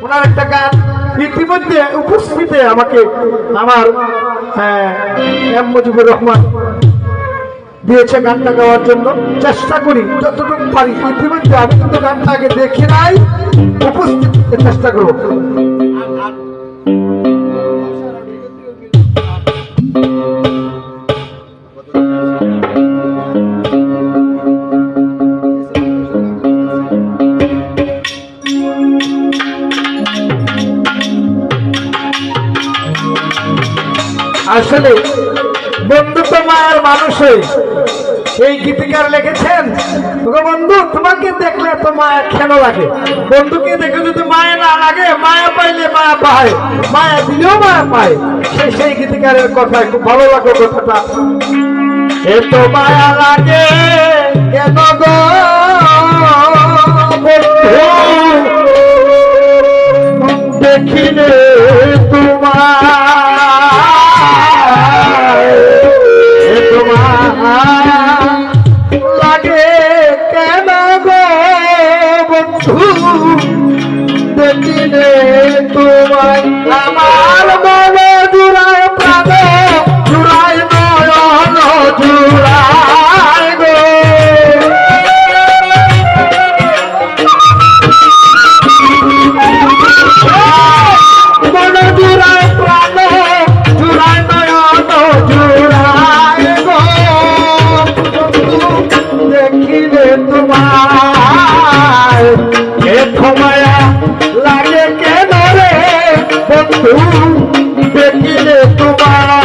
ওনার একটা গান ইতিমধ্যে উপস্থিতে আমাকে আমার এম মুজিবুর রহমান দিয়েছে গানটা গাওয়ার জন্য। চেষ্টা করি যতটুকু পারি। ইতিমধ্যে আমি কিন্তু গানটা আগে দেখি নাই, উপস্থিত চেষ্টা করবো। আসলে বন্ধু তো মায়ের মানুষই। এই গীতিকার লিখেছেন, বন্ধু তোমাকে দেখলে তো মায়া কেন লাগে, বন্ধুকে দেখে যদি মায়া না লাগে, মায়া পাইলে মায়া পায়, মায়া দিলেও মায়া পায়। সেই গীতিকারের কথা খুব ভালো লাগে কথাটা। এত মায়া লাগে কেন গো বন্ধু দেখিলে লাগে কেন গো বন্ধু দেখিলে তোমায়, আমার মনে জুড়ায় প্রাণ জুড়ায় নয়ন জুড়ায় গো, মনে জুড়ায় প্রাণ জুড়ায় নয়ন জুড়ায় গো, দেখিলে তোমায় এত মায়া লাগে কেন রে বন্ধু দেখিলে তোমায়।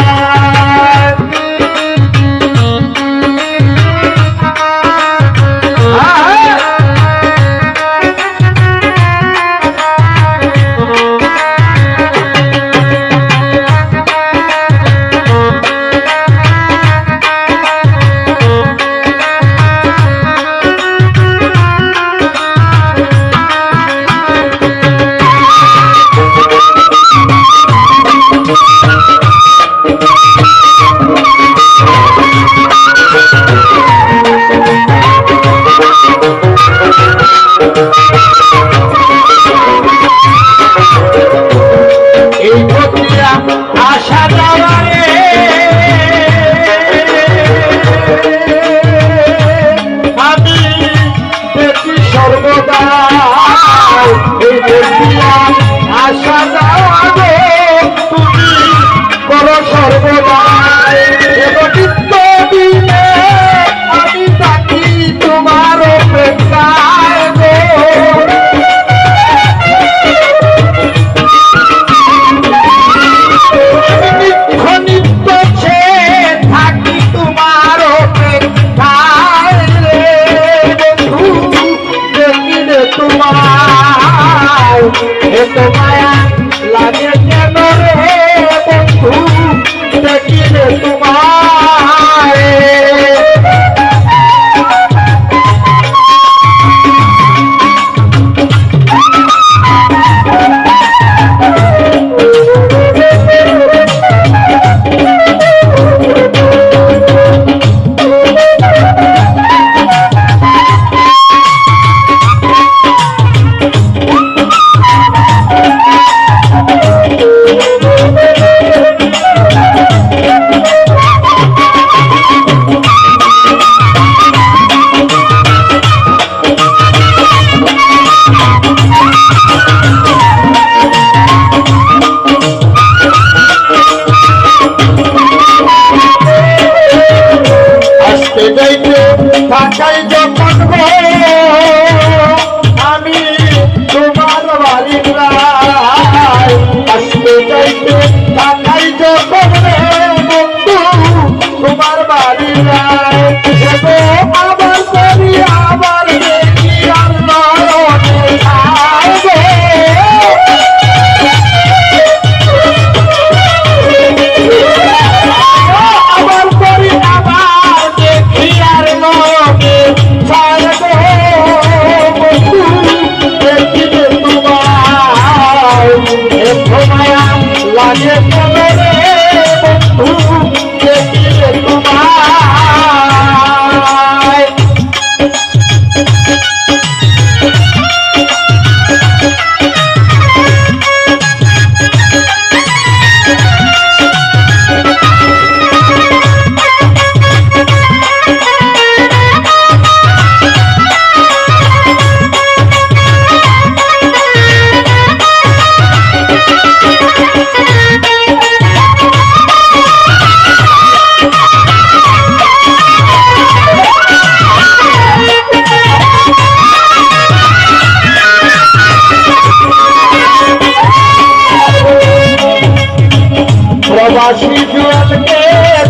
ভালোবাসি জুয়েলকে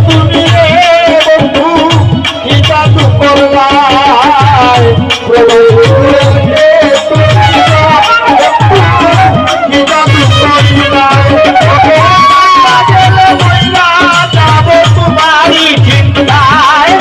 তুমি রে বন্ধু কি জাদু করলাই জুয়েলকে তুমি কি জাদু করলাই যাবো তোমারই চিন্তায়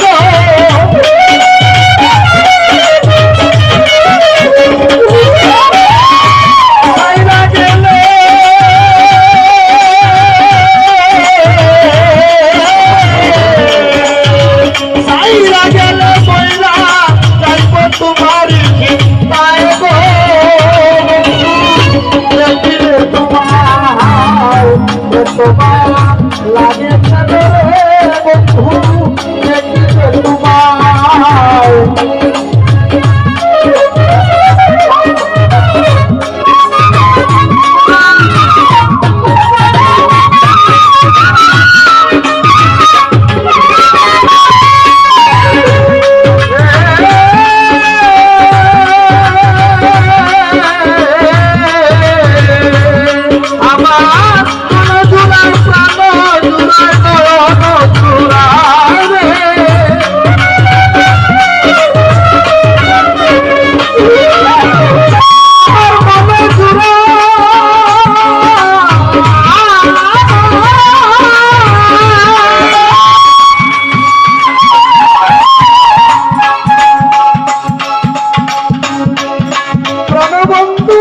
লাগে বন্ধু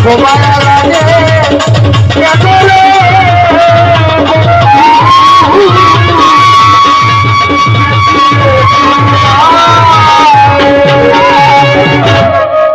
তোমার লাগে